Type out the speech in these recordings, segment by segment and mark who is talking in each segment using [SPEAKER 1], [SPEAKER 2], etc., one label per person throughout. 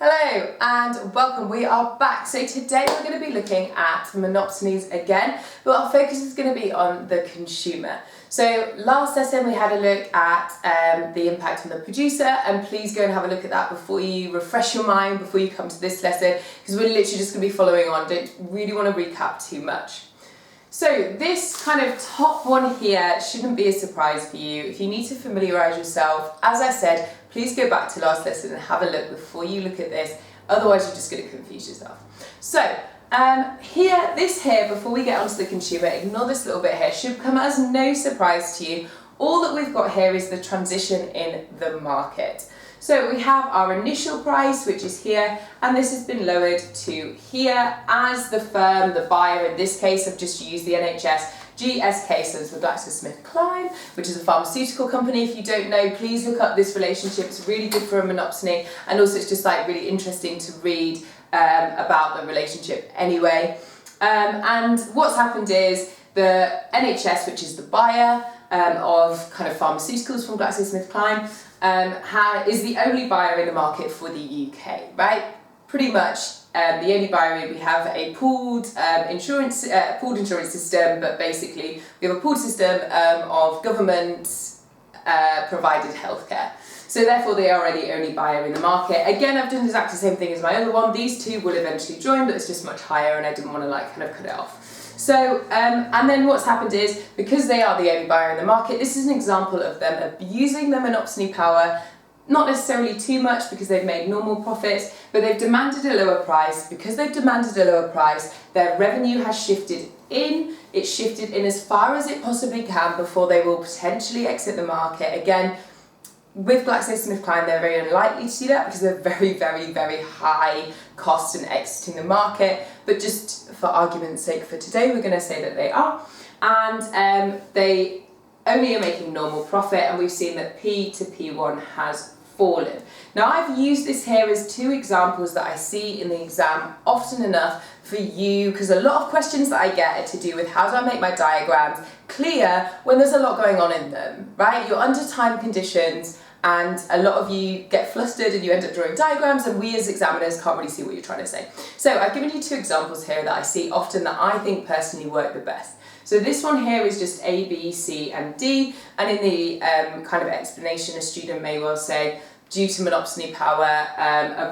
[SPEAKER 1] Hello and welcome, we are back. So today we're going to be looking at monopsonies again, but our focus is going to be on the consumer. So last lesson we had a look at the impact on the producer, and please go and have a look at that before you refresh your mind, before you come to this lesson, because we're literally just going to be following on, don't really want to recap too much. So this kind of top one here shouldn't be a surprise for you. If you need to familiarise yourself, as I said, please go back to last lesson and have a look before you look at this, otherwise you're just going to confuse yourself. So this here, before we get onto the consumer, ignore this little bit here, should come as no surprise to you. All that we've got here is the transition in the market. So we have our initial price, which is here, and this has been lowered to here as the firm, the buyer in this case, have just used the NHS. GSK stands for GlaxoSmithKline, which is a pharmaceutical company. If you don't know, please look up this relationship. It's really good for a monopsony, and also it's just like really interesting to read about the relationship anyway. And what's happened is the NHS, which is the buyer of kind of pharmaceuticals from GlaxoSmithKline, is the only buyer in the market for the UK, right? Pretty much the only buyer. We have a pooled insurance system, but basically we have a pooled system of government provided healthcare. So therefore they are the only buyer in the market. Again, I've done exactly the same thing as my other one. These two will eventually join, but it's just much higher and I didn't want to kind of cut it off. So, and then what's happened is, because they are the only buyer in the market, this is an example of them abusing their monopsony power, not necessarily too much because they've made normal profits, but they've demanded a lower price. Because they've demanded a lower price, their revenue has shifted in. It's shifted in as far as it possibly can before they will potentially exit the market. Again, with GlaxoSmithKline, they're very unlikely to do that because they're very, very, very high cost in exiting the market. But just for argument's sake for today, we're going to say that they are. And they only are making normal profit, and we've seen that P to P1 has fallen. Now, I've used this here as two examples that I see in the exam often enough for you, because a lot of questions that I get are to do with how do I make my diagrams clear when there's a lot going on in them, right? You're under time conditions and a lot of you get flustered and you end up drawing diagrams, and we as examiners can't really see what you're trying to say. So I've given you two examples here that I see often that I think personally work the best. So this one here is just A, B, C and D, and in the kind of explanation a student may well say, due to monopsony power,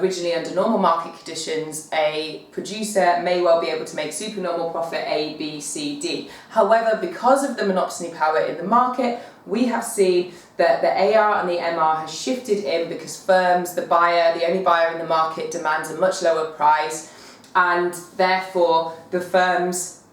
[SPEAKER 1] originally under normal market conditions, a producer may well be able to make supernormal profit A, B, C, D. However, because of the monopsony power in the market, we have seen that the AR and the MR has shifted in because firms, the buyer, the only buyer in the market, demands a much lower price, and therefore the firm's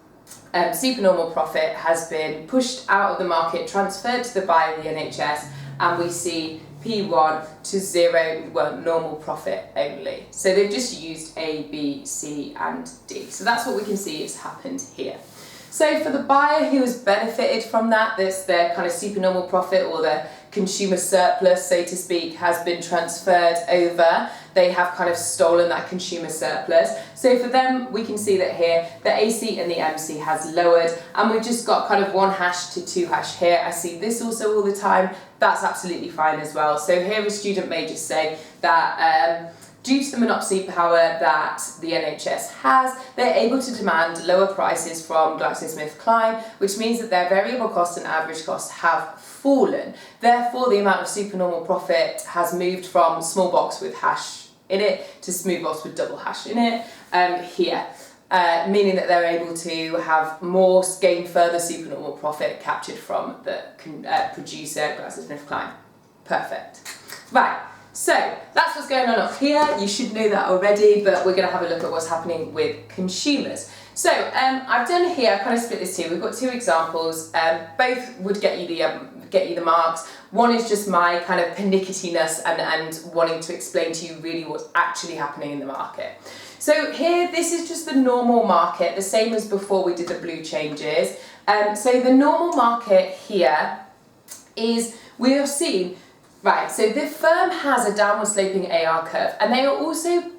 [SPEAKER 1] supernormal profit has been pushed out of the market, transferred to the buyer, the NHS, and we see P1 to zero, well, normal profit only. So they've just used A, B, C and D. So that's what we can see has happened here. So for the buyer who has benefited from that, their kind of supernormal profit, or their consumer surplus, so to speak, has been transferred over. They have kind of stolen that consumer surplus. So for them, we can see that here, the AC and the MC has lowered, and we've just got kind of 1 hash to 2 hash here. I see this also all the time. That's absolutely fine as well. So here a student may just say that due to the monopsony power that the NHS has, they're able to demand lower prices from GlaxoSmithKline, which means that their variable costs and average costs have fallen. Therefore, the amount of supernormal profit has moved from small box with hash in it to smooth box with double hash in it here. Meaning that they're able to have more, gain further supernormal profit captured from the producer, GlaxoSmithKline. Perfect. Right, so that's what's going on up here. You should know that already, but we're going to have a look at what's happening with consumers. So I've done here, I've kind of split this here. We've got two examples. Both would get you the marks. One is just my kind of pernicketiness and wanting to explain to you really what's actually happening in the market. So here, this is just the normal market, the same as before we did the blue changes. So the normal market here is, we have seen, right, so the firm has a downward sloping AR curve, and they are also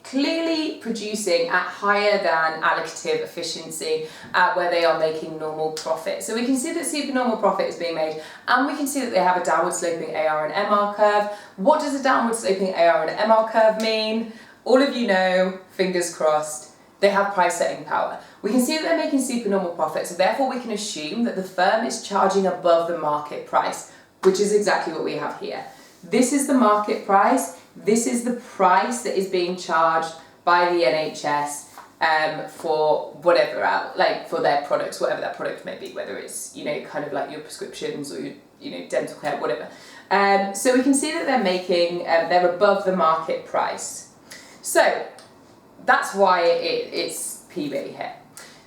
[SPEAKER 1] clearly producing at higher than allocative efficiency where they are making normal profit. So we can see that supernormal profit is being made, and we can see that they have a downward sloping AR and MR curve. What does a downward sloping AR and MR curve mean? All of you know, fingers crossed, they have price setting power. We can see that they're making supernormal profit, so therefore we can assume that the firm is charging above the market price, which is exactly what we have here. This is the market price. This is the price that is being charged by the NHS for whatever like for their products, whatever that product may be, whether it's, you know, kind of like your prescriptions or your, you know, dental care, whatever. So we can see that they're making, they're above the market price. So that's why it's PB here.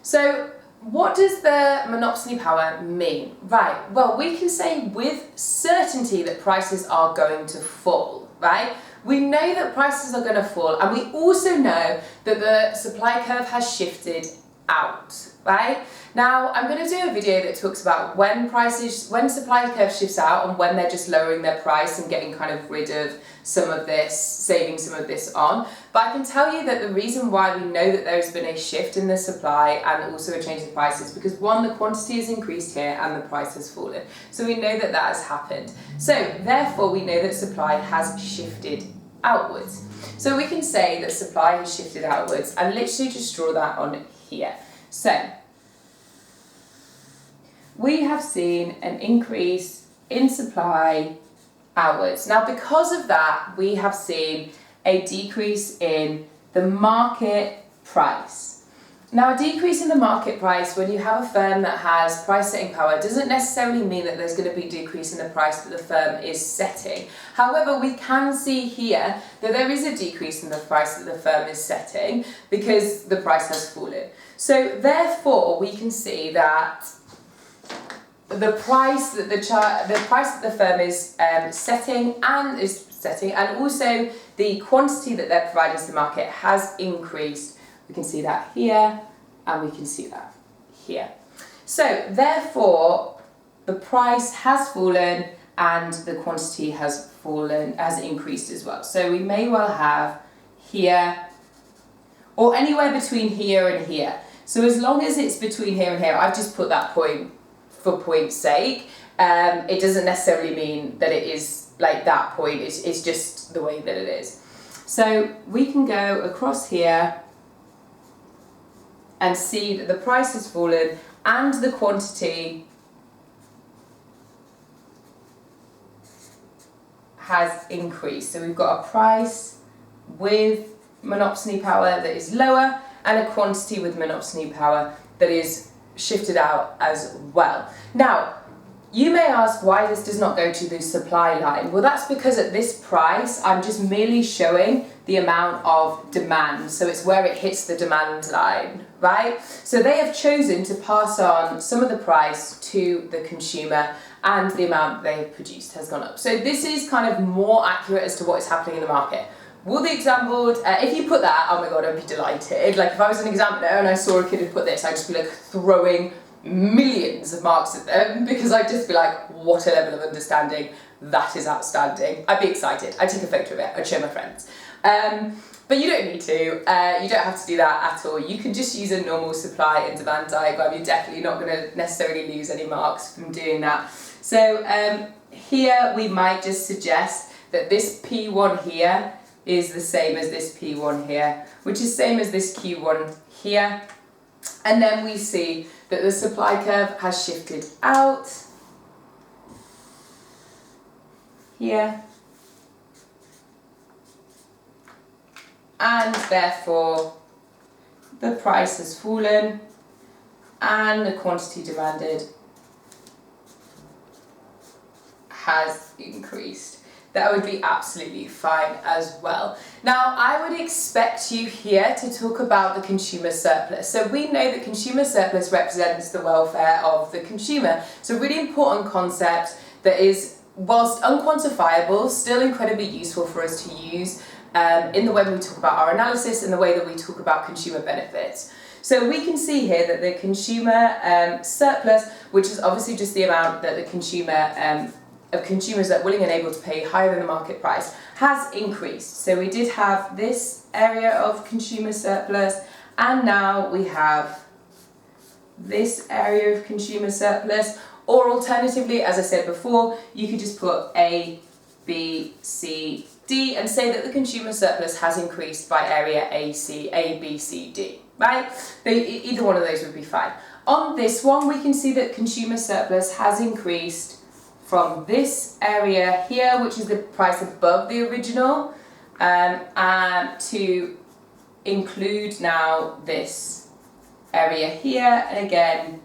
[SPEAKER 1] So what does the monopsony power mean? Right, well, we can say with certainty that prices are going to fall, right? We know that prices are going to fall, and we also know that the supply curve has shifted out, right? Now, I'm going to do a video that talks about when supply curve shifts out and when they're just lowering their price and getting kind of rid of some of this, saving some of this on. But I can tell you that the reason why we know that there's been a shift in the supply and also a change in price is because, one, the quantity has increased here and the price has fallen. So we know that that has happened. So therefore we know that supply has shifted outwards. So we can say that supply has shifted outwards, and literally just draw that on here. So we have seen an increase in supply outwards. Now, because of that, we have seen a decrease in the market price. Now, a decrease in the market price, when you have a firm that has price setting power, doesn't necessarily mean that there's going to be a decrease in the price that the firm is setting. However, we can see here that there is a decrease in the price that the firm is setting because the price has fallen. So therefore, we can see that the price that the firm is setting, and also the quantity that they're providing to the market has increased. We can see that here, and we can see that here. So therefore, the price has fallen and the quantity has increased as well. So we may well have here, or anywhere between here and here. So as long as it's between here and here, I've just put that point for point's sake. It doesn't necessarily mean that it is like that point, it's just the way that it is. So we can go across here and see that the price has fallen and the quantity has increased. So we've got a price with monopsony power that is lower and a quantity with monopsony power that is shifted out as well. Now, you may ask why this does not go to the supply line. Well, that's because at this price, I'm just merely showing the amount of demand. So it's where it hits the demand line, right? So they have chosen to pass on some of the price to the consumer, and the amount they've produced has gone up. So this is kind of more accurate as to what is happening in the market. Will the exam board, if you put that, oh my God, I'd be delighted. Like if I was an examiner and I saw a kid who put this, I'd just be like throwing millions of marks at them, because I'd just be like, what a level of understanding, that is outstanding. I'd be excited, I'd take a photo of it, I'd show my friends. But you don't need to, you don't have to do that at all. You can just use a normal supply and demand diagram. You're definitely not going to necessarily lose any marks from doing that. So here we might just suggest that this P1 here is the same as this P1 here, which is same as this Q1 here. And then we see that the supply curve has shifted out here, and therefore the price has fallen and the quantity demanded has increased. That would be absolutely fine as well. Now, I would expect you here to talk about the consumer surplus. So we know that consumer surplus represents the welfare of the consumer. It's a really important concept that is, whilst unquantifiable, still incredibly useful for us to use in the way that we talk about our analysis and the way that we talk about consumer benefits. So we can see here that the consumer surplus, which is obviously just the amount that the consumer of consumers that are willing and able to pay higher than the market price has increased. So we did have this area of consumer surplus, and now we have this area of consumer surplus. Or alternatively, as I said before, you could just put A, B, C, D and say that the consumer surplus has increased by area A, B, C, D, right? Either one of those would be fine. On this one, we can see that consumer surplus has increased from this area here, which is the price above the original, and to include now this area here. And again,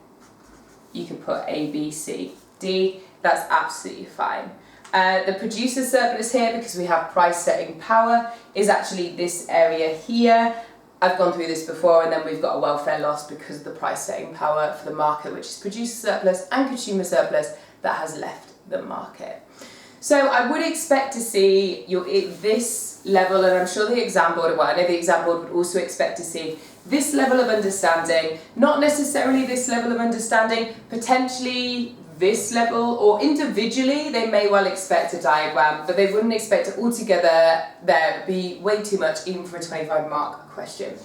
[SPEAKER 1] you can put A, B, C, D. That's absolutely fine. The producer surplus here, because we have price setting power, is actually this area here. I've gone through this before, and then we've got a welfare loss because of the price setting power for the market, which is producer surplus and consumer surplus that has left the market. So I would expect to see this level, and I'm sure the exam board, well, I know the exam board would also expect to see this level of understanding, not necessarily this level of understanding, potentially this level, or individually they may well expect a diagram, but they wouldn't expect it all together. There would be way too much even for a 25 mark question.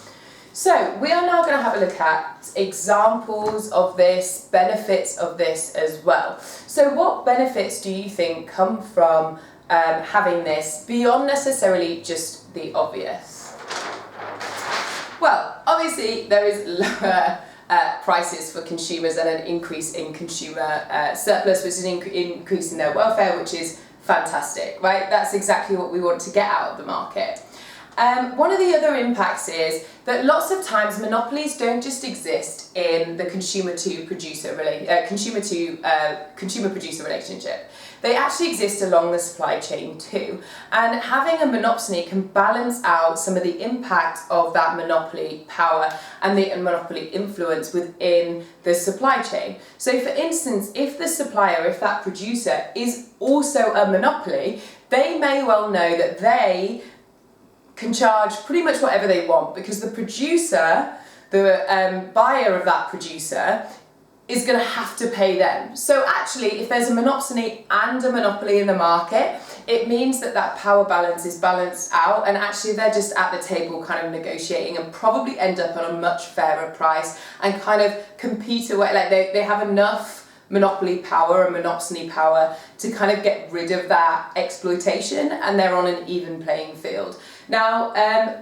[SPEAKER 1] So we are now going to have a look at examples of this, benefits of this as well. So what benefits do you think come from having this beyond necessarily just the obvious? Well, obviously there is lower prices for consumers and an increase in consumer surplus, which is an increase in their welfare, which is fantastic, right? That's exactly what we want to get out of the market. One of the other impacts is that lots of times monopolies don't just exist in the consumer producer relationship. They actually exist along the supply chain too. And having a monopsony can balance out some of the impact of that monopoly power and the monopoly influence within the supply chain. So for instance, if the supplier, if that producer is also a monopoly, they may well know that they can charge pretty much whatever they want, because the producer, the buyer of that producer, is going to have to pay them. So actually, if there's a monopsony and a monopoly in the market, it means that that power balance is balanced out, and actually they're just at the table kind of negotiating and probably end up on a much fairer price and kind of compete away, like they have enough monopoly power and monopsony power to kind of get rid of that exploitation, and they're on an even playing field. Now,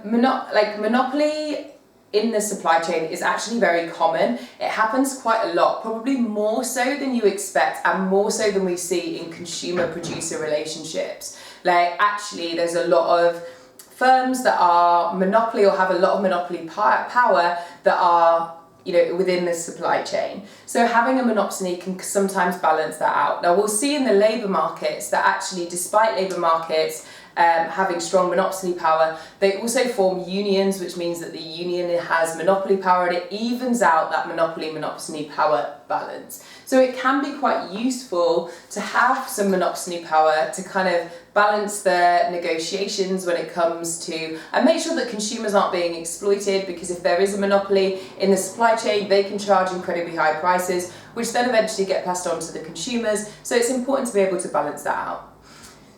[SPEAKER 1] monopoly in the supply chain is actually very common. It happens quite a lot, probably more so than you expect and more so than we see in consumer-producer relationships. Like actually there's a lot of firms that are monopoly or have a lot of monopoly power that are within the supply chain. So having a monopsony can sometimes balance that out. Now we'll see in the labour markets that actually despite labour markets having strong monopsony power, they also form unions, which means that the union has monopoly power and it evens out that monopoly-monopsony power balance. So it can be quite useful to have some monopsony power to kind of balance the negotiations when it comes to, and make sure that consumers aren't being exploited, because if there is a monopoly in the supply chain, they can charge incredibly high prices, which then eventually get passed on to the consumers. So it's important to be able to balance that out.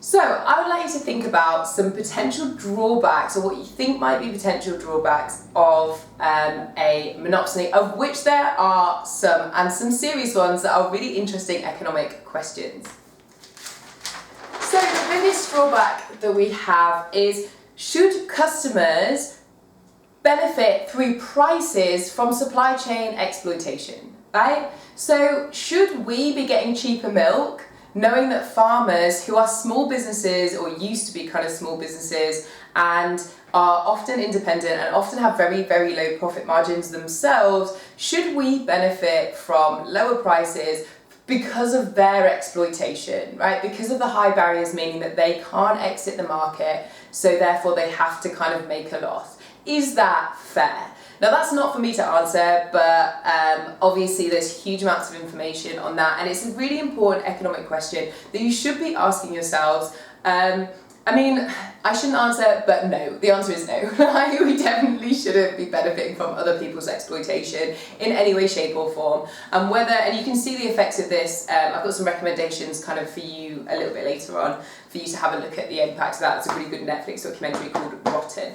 [SPEAKER 1] So I would like you to think about some potential drawbacks, or what you think might be potential drawbacks of a monopsony, of which there are some, and some serious ones that are really interesting economic questions. So the biggest drawback that we have is, should customers benefit through prices from supply chain exploitation, right? So should we be getting cheaper milk, knowing that farmers who are small businesses or used to be kind of small businesses and are often independent and often have very, very low profit margins themselves, should we benefit from lower prices because of their exploitation, right? Because of the high barriers, meaning that they can't exit the market, so therefore they have to kind of make a loss. Is that fair? Now that's not for me to answer, but obviously there's huge amounts of information on that, and it's a really important economic question that you should be asking yourselves. I mean, I shouldn't answer, but no. The answer is no. We definitely shouldn't be benefiting from other people's exploitation in any way, shape or form. And you can see the effects of this, I've got some recommendations kind of for you a little bit later on, for you to have a look at the impact of that. It's a really good Netflix documentary called Rotten.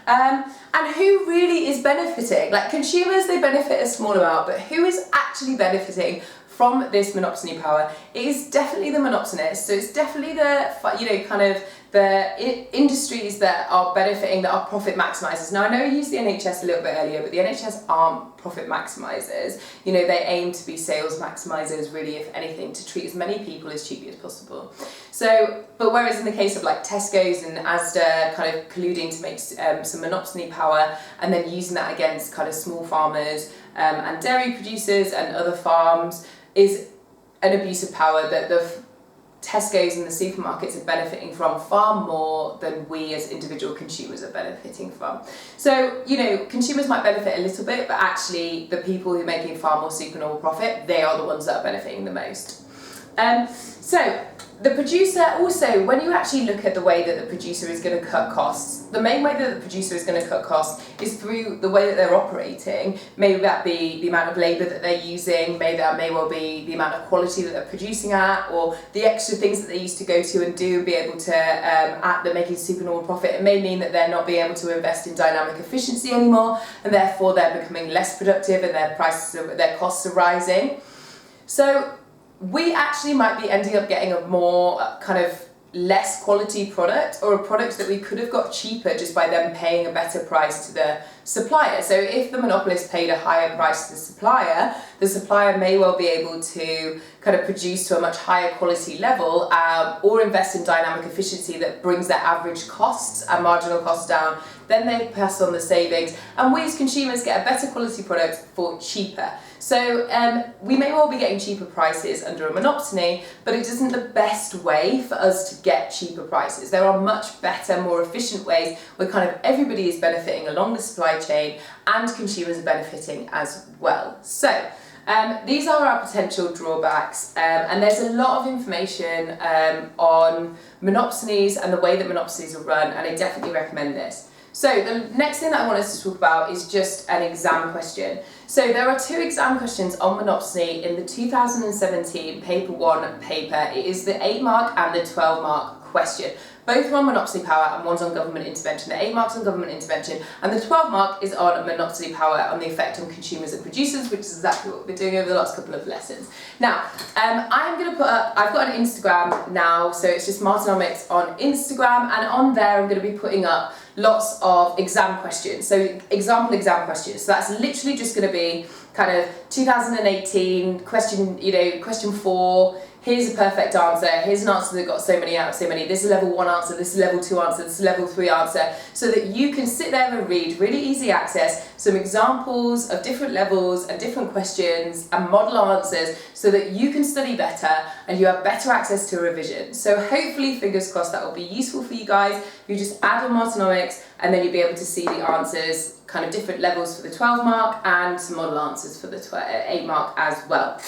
[SPEAKER 1] And who really is benefiting? Like, consumers, they benefit a small amount, but who is actually benefiting from this monopsony power? It is definitely the monopsonists. So it's definitely the industries that are benefiting, that are profit maximizers. Now, I know I used the NHS a little bit earlier, but the NHS aren't profit maximizers. They aim to be sales maximizers, really, if anything, to treat as many people as cheaply as possible. So, but whereas in the case of like Tesco's and Asda kind of colluding to make some monopsony power and then using that against kind of small farmers and dairy producers and other farms, is an abuse of power that the Tesco's and the supermarkets are benefiting from far more than we as individual consumers are benefiting from. So, consumers might benefit a little bit, but actually the people who are making far more supernormal profit, they are the ones that are benefiting the most. So the producer also, when you actually look at the way that the producer is going to cut costs, the main way that the producer is going to cut costs is through the way that they're operating. Maybe that be the amount of labour that they're using, maybe that may well be the amount of quality that they're producing at, or the extra things that they used to go to and do and be able to, they're making supernormal profit. It may mean that they're not being able to invest in dynamic efficiency anymore, and therefore they're becoming less productive and their costs are rising. So we actually might be ending up getting a more kind of less quality product, or a product that we could have got cheaper just by them paying a better price to the supplier. So if the monopolist paid a higher price to the supplier may well be able to kind of produce to a much higher quality level, or invest in dynamic efficiency that brings their average costs and marginal costs down. Then they pass on the savings, and we as consumers get a better quality product for cheaper. So we may well be getting cheaper prices under a monopsony, but it isn't the best way for us to get cheaper prices. There are much better, more efficient ways where kind of everybody is benefiting along the supply chain and consumers are benefiting as well. So these are our potential drawbacks, and there's a lot of information on monopsonies and the way that monopsonies are run, and I definitely recommend this. So the next thing that I want us to talk about is just an exam question. So there are 2 exam questions on monopsony in the 2017 paper 1 paper. It is the 8 mark and the 12 mark question. Both are on monopsony power and one's on government intervention. The 8 marks on government intervention and the 12 mark is on monopsony power, on the effect on consumers and producers, which is exactly what we've been doing over the last couple of lessons. Now, I'm going to put up, I've got an Instagram now, so it's just Martinomics on Instagram, and on there I'm going to be putting up lots of exam questions, so example exam questions. So that's literally just going to be kind of 2018 question, question 4, here's a perfect answer, here's an answer that got so many out of so many, this is level 1 answer, this is level 2 answer, this is level 3 answer, so that you can sit there and read, really easy access, some examples of different levels and different questions and model answers, so that you can study better and you have better access to revision. So hopefully, fingers crossed, that will be useful for you guys. You just add on Martinomics and then you'll be able to see the answers, kind of different levels for the 12 mark and some model answers for the 8 mark as well.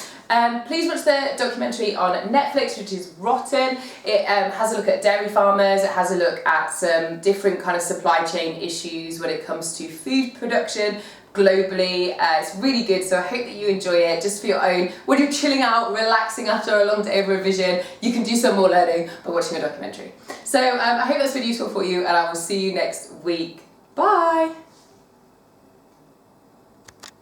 [SPEAKER 1] Please watch the documentary on Netflix, which is Rotten. It has a look at dairy farmers, it has a look at some different kind of supply chain issues when it comes to food production globally. It's really good, so I hope that you enjoy it just for your own. When you're chilling out, relaxing after a long day of revision, you can do some more learning by watching a documentary. So I hope that's been useful for you, and I will see you next week. Bye!